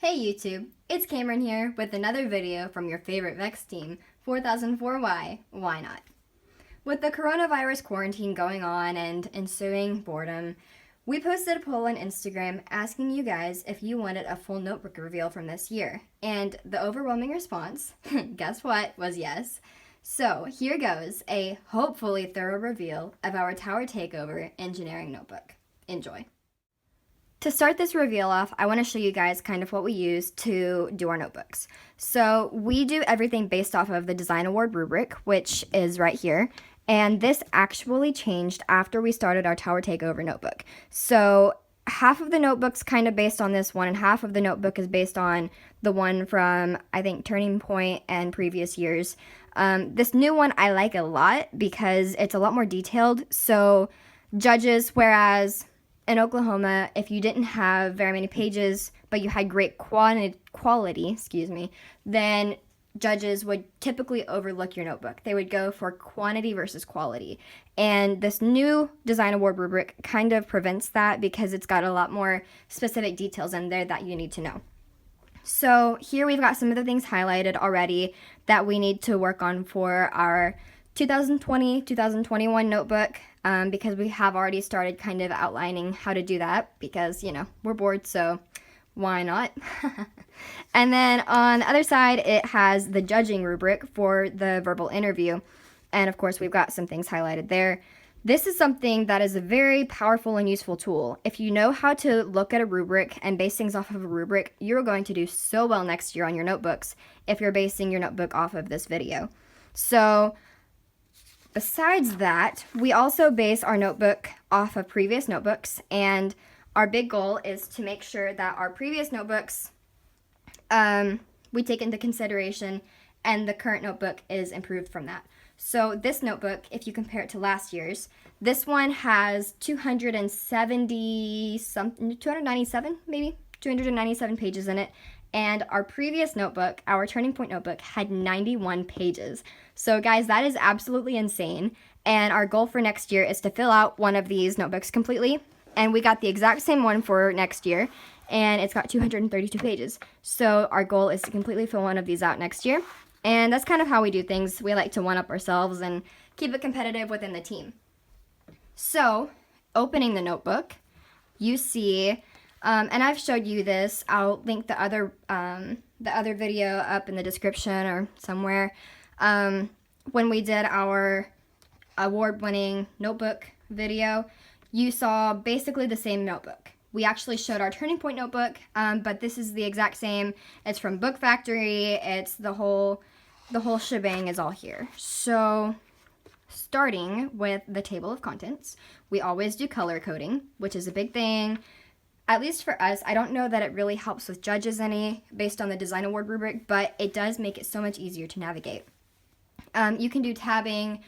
Hey YouTube, it's Cameron here with another video from your favorite Vex team, 4004Y, why not? With the coronavirus quarantine going on and ensuing boredom, we posted a poll on Instagram asking you guys if you wanted a full notebook reveal from this year. And the overwhelming response, guess what, was yes. So here goes a hopefully thorough reveal of our Tower Takeover engineering notebook. Enjoy. To start this reveal off, I want to show you guys kind of what we use to do our notebooks. So we do everything based off of the Design Award rubric, which is right here. And this actually changed after we started our Tower Takeover notebook. So half of the notebook's kind of based on this one, and half of the notebook is based on the one from, I think, Turning Point and previous years. This new one I like a lot because it's a lot more detailed. So judges, whereas in Oklahoma, if you didn't have very many pages, but you had great quality, then judges would typically overlook your notebook. They would go for quantity versus quality. And this new Design Award rubric kind of prevents that because it's got a lot more specific details in there that you need to know. So here we've got some of the things highlighted already that we need to work on for our 2020-2021 notebook, because we have already started kind of outlining how to do that because, we're bored, so why not? And then on the other side, it has the judging rubric for the verbal interview. And of course, we've got some things highlighted there. This is something that is a very powerful and useful tool. If you know how to look at a rubric and base things off of a rubric, you're going to do so well next year on your notebooks if you're basing your notebook off of this video. So besides that, we also base our notebook off of previous notebooks, and our big goal is to make sure that our previous notebooks we take into consideration and the current notebook is improved from that. So this notebook, if you compare it to last year's, this one has 297 pages in it. And our previous notebook, our Turning Point notebook, had 91 pages. So guys, that is absolutely insane. And our goal for next year is to fill out one of these notebooks completely. And we got the exact same one for next year, and it's got 232 pages. So our goal is to completely fill one of these out next year. And that's kind of how we do things. We like to one-up ourselves and keep it competitive within the team. So, opening the notebook, you see, and I've showed you this. I'll link the other video up in the description or somewhere. When we did our award-winning notebook video, you saw basically the same notebook. We actually showed our Turning Point notebook, but this is the exact same. It's from Book Factory. It's the whole shebang is all here. So starting with the table of contents, we always do color coding, which is a big thing. At least for us, I don't know that it really helps with judges any based on the Design Award rubric, but it does make it so much easier to navigate. You can do tabbing,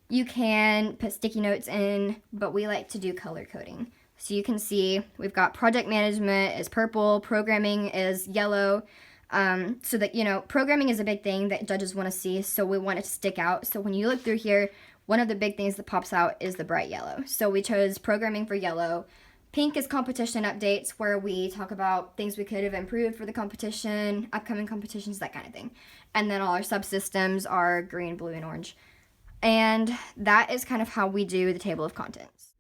you can put sticky notes in, but we like to do color coding. So you can see we've got project management is purple, programming is yellow, so that, programming is a big thing that judges want to see, so we want it to stick out. So when you look through here, one of the big things that pops out is the bright yellow. So we chose programming for yellow. Pink is competition updates, where we talk about things we could have improved for the competition, upcoming competitions, that kind of thing. And then all our subsystems are green, blue, and orange. And that is kind of how we do the table of contents.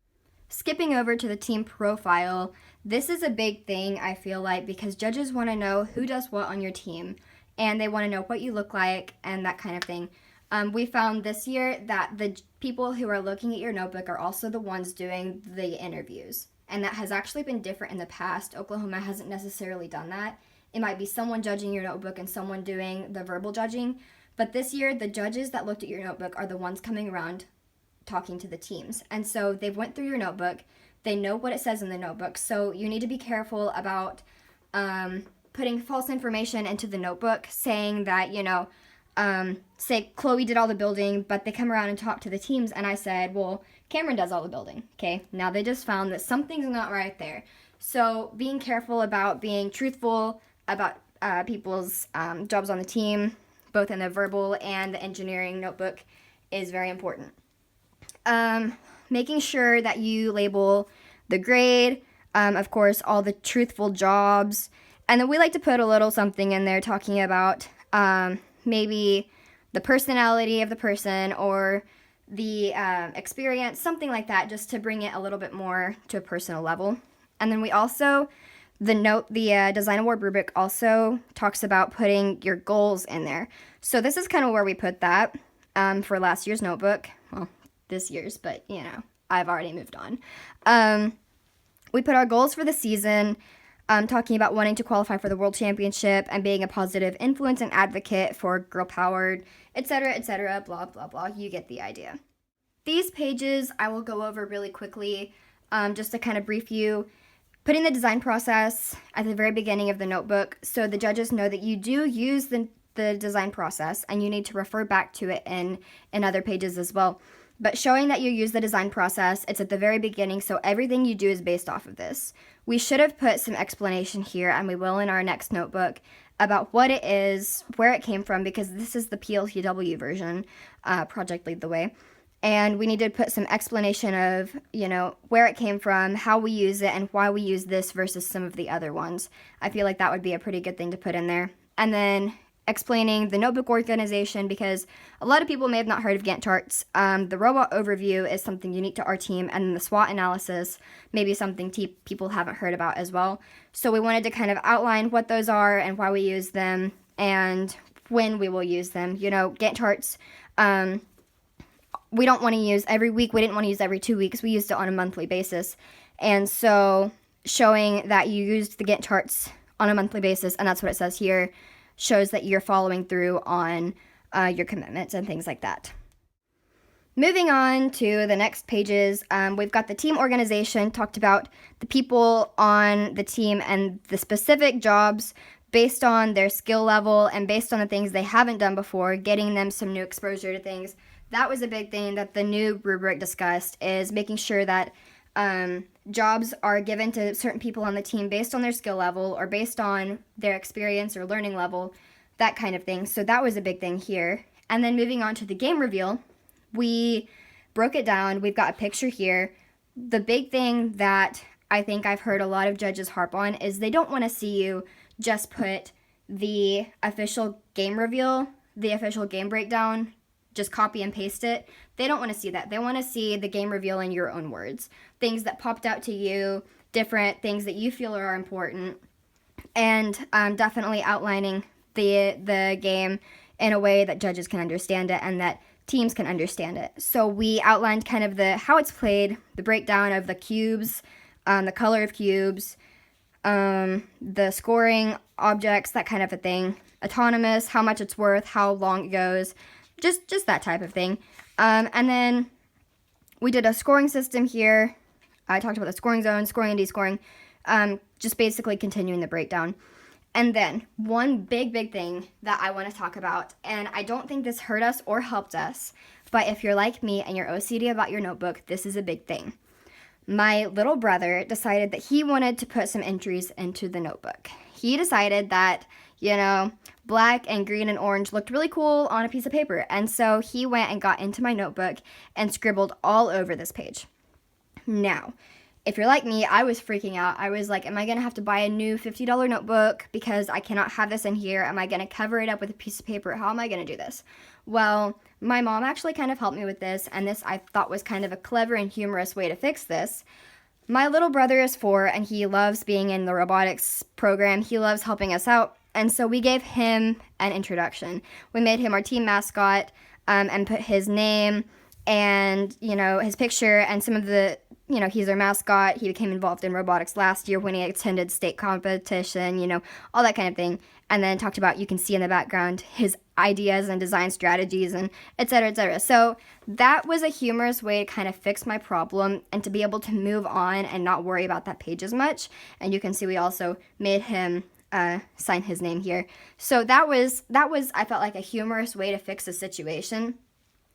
Skipping over to the team profile, this is a big thing, I feel like, because judges want to know who does what on your team, and they want to know what you look like and that kind of thing. We found this year that the people who are looking at your notebook are also the ones doing the interviews. And that has actually been different in the past. Oklahoma hasn't necessarily done that. It might be someone judging your notebook and someone doing the verbal judging. But this year, the judges that looked at your notebook are the ones coming around talking to the teams. And so they've went through your notebook. They know what it says in the notebook. So you need to be careful about putting false information into the notebook, saying that, say Chloe did all the building, but they come around and talk to the teams, and I said, well, Cameron does all the building. Okay, now they just found that something's not right there. So being careful about being truthful about people's jobs on the team, both in the verbal and the engineering notebook, is very important. Making sure that you label the grade, of course, all the truthful jobs, And then we like to put a little something in there talking about maybe the personality of the person or the experience, something like that, just to bring it a little bit more to a personal level. And then we also, the Design Award rubric also talks about putting your goals in there. So this is kind of where we put that for last year's notebook. Well, this year's, but you know, I've already moved on. We put our goals for the season, talking about wanting to qualify for the World Championship and being a positive influence and advocate for girl-powered, etc., blah, blah, blah. You get the idea. These pages I will go over really quickly, just to kind of brief you. Putting the design process at the very beginning of the notebook so the judges know that you do use the design process and you need to refer back to it in other pages as well. But showing that you use the design process, it's at the very beginning, so everything you do is based off of this. We should have put some explanation here, and we will in our next notebook, about what it is, where it came from, because this is the PLTW version, Project Lead the Way. And we need to put some explanation of, you know, where it came from, how we use it, and why we use this versus some of the other ones. I feel like that would be a pretty good thing to put in there. And then explaining the notebook organization, because a lot of people may have not heard of Gantt charts. The robot overview is something unique to our team, and the SWOT analysis may be something people haven't heard about as well. So we wanted to kind of outline what those are and why we use them and when we will use them. You know, Gantt charts, we don't want to use every week. We didn't want to use every 2 weeks. We used it on a monthly basis. And so showing that you used the Gantt charts on a monthly basis, and that's what it says here, shows that you're following through on your commitments and things like that. Moving on to the next pages, we've got the team organization, talked about the people on the team and the specific jobs based on their skill level and based on the things they haven't done before, getting them some new exposure to things. That was a big thing that the new rubric discussed, is making sure that jobs are given to certain people on the team based on their skill level or based on their experience or learning level, that kind of thing. So that was a big thing here. And then moving on to the game reveal, we broke it down. We've got a picture here. The big thing that I think I've heard a lot of judges harp on is they don't want to see you just put the official game reveal, the official game breakdown, just copy and paste it. They don't want to see that. They want to see the game reveal in your own words. Things that popped out to you, different things that you feel are important, and definitely outlining the game in a way that judges can understand it and that teams can understand it. So we outlined kind of how it's played, the breakdown of the cubes, the color of cubes, the scoring objects, that kind of a thing, autonomous, how much it's worth, how long it goes, just that type of thing. And then we did a scoring system here. I talked about the scoring zone, scoring and descoring, just basically continuing the breakdown. And then one big thing that I want to talk about, and I don't think this hurt us or helped us, but if you're like me and you're OCD about your notebook, this is a big thing. My little brother decided that he wanted to put some entries into the notebook. He decided that, you know, black and green and orange looked really cool on a piece of paper. And so he went and got into my notebook and scribbled all over this page. Now, if you're like me, I was freaking out. I was like, am I going to have to buy a new $50 notebook because I cannot have this in here? Am I going to cover it up with a piece of paper? How am I going to do this? Well, my mom actually kind of helped me with this, and this I thought was kind of a clever and humorous way to fix this. My little brother is 4, and he loves being in the robotics program. He loves helping us out, and so we gave him an introduction. We made him our team mascot and put his name and, you know, his picture and some of the, you know, he's our mascot. He became involved in robotics last year when he attended state competition, you know, all that kind of thing. And then talked about, you can see in the background, his ideas and design strategies and et cetera, et cetera. So that was a humorous way to kind of fix my problem and to be able to move on and not worry about that page as much. And you can see we also made him sign his name here. So that was I felt like a humorous way to fix the situation.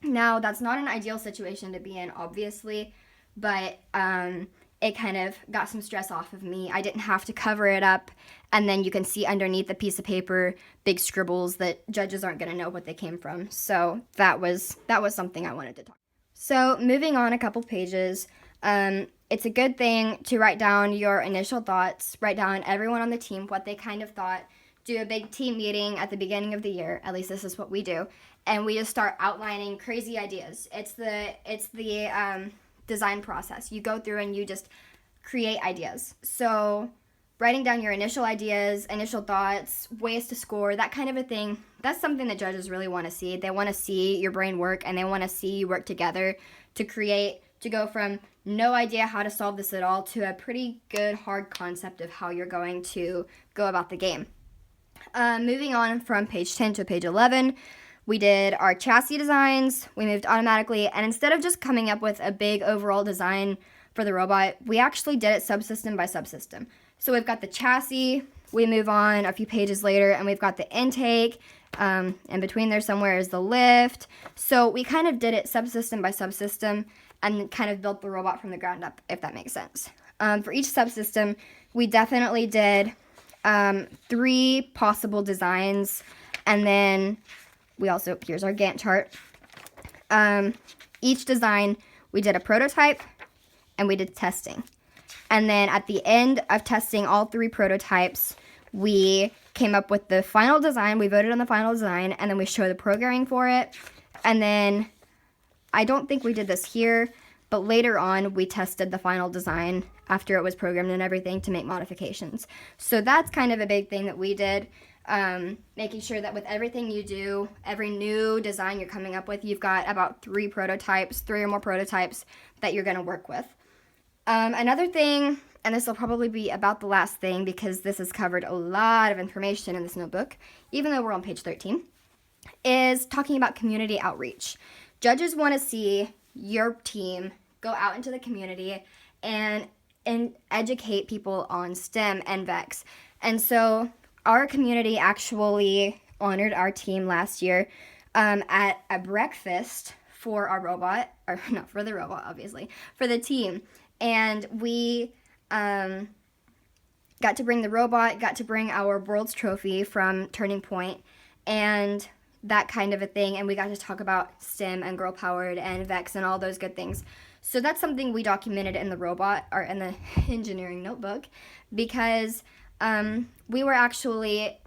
Now, that's not an ideal situation to be in, obviously, but it kind of got some stress off of me. I didn't have to cover it up, and then you can see underneath the piece of paper big scribbles that judges aren't going to know what they came from. So that was something I wanted to talk about. So moving on a couple pages, it's a good thing to write down your initial thoughts, write down everyone on the team, what they kind of thought, do a big team meeting at the beginning of the year. At least this is what we do. And we just start outlining crazy ideas. It's the design process. You go through and you just create ideas. So writing down your initial ideas, initial thoughts, ways to score, that kind of a thing, that's something that judges really want to see. They want to see your brain work, and they want to see you work together to create, to go from no idea how to solve this at all to a pretty good hard concept of how you're going to go about the game. Moving on from page 10 to page 11, we did our chassis designs. We moved automatically, and instead of just coming up with a big overall design for the robot, we actually did it subsystem by subsystem. So we've got the chassis, we move on a few pages later, and we've got the intake, and between there somewhere is the lift. So we kind of did it subsystem by subsystem and kind of built the robot from the ground up, if that makes sense. For each subsystem, we definitely did 3 possible designs, and then we also, here's our Gantt chart. Each design, we did a prototype, and we did testing. And then at the end of testing all 3 prototypes, we came up with the final design. We voted on the final design, and then we showed the programming for it. And then I don't think we did this here, but later on we tested the final design after it was programmed and everything to make modifications. So that's kind of a big thing that we did, making sure that with everything you do, every new design you're coming up with, you've got about 3 prototypes, 3 or more prototypes that you're going to work with. Another thing, and this will probably be about the last thing because this has covered a lot of information in this notebook, even though we're on page 13, is talking about community outreach. Judges want to see your team go out into the community and educate people on STEM and VEX. And so our community actually honored our team last year at a breakfast for our robot, or not for the robot, obviously, for the team. And we got to bring the robot, got to bring our World's Trophy from Turning Point, and that kind of a thing. And we got to talk about STEM and Girl Powered and VEX and all those good things. So that's something we documented in the robot, or in the engineering notebook, because we were actually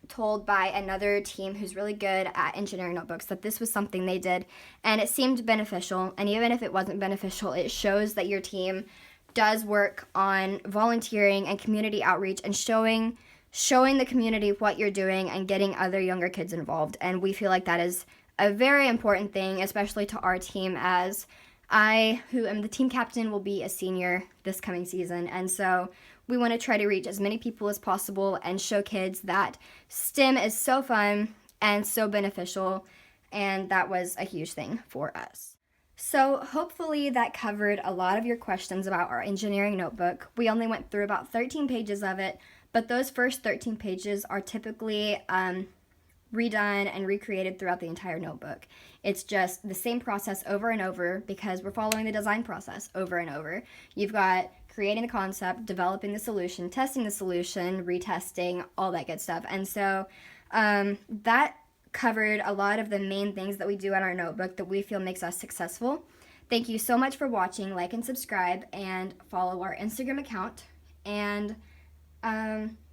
told by another team who's really good at engineering notebooks that this was something they did, and it seemed beneficial. And even if it wasn't beneficial, it shows that your team does work on volunteering and community outreach and showing the community what you're doing and getting other younger kids involved. And we feel like that is a very important thing, especially to our team, as I, who am the team captain, will be a senior this coming season. And so we want to try to reach as many people as possible and show kids that STEM is so fun and so beneficial, and that was a huge thing for us. So hopefully that covered a lot of your questions about our engineering notebook. We only went through about 13 pages of it, but those first 13 pages are typically redone and recreated throughout the entire notebook. It's just the same process over and over because we're following the design process over and over. You've got creating the concept, developing the solution, testing the solution, retesting, all that good stuff. And so that covered a lot of the main things that we do in our notebook that we feel makes us successful. Thank you so much for watching. Like and subscribe and follow our Instagram account. And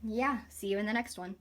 yeah, see you in the next one.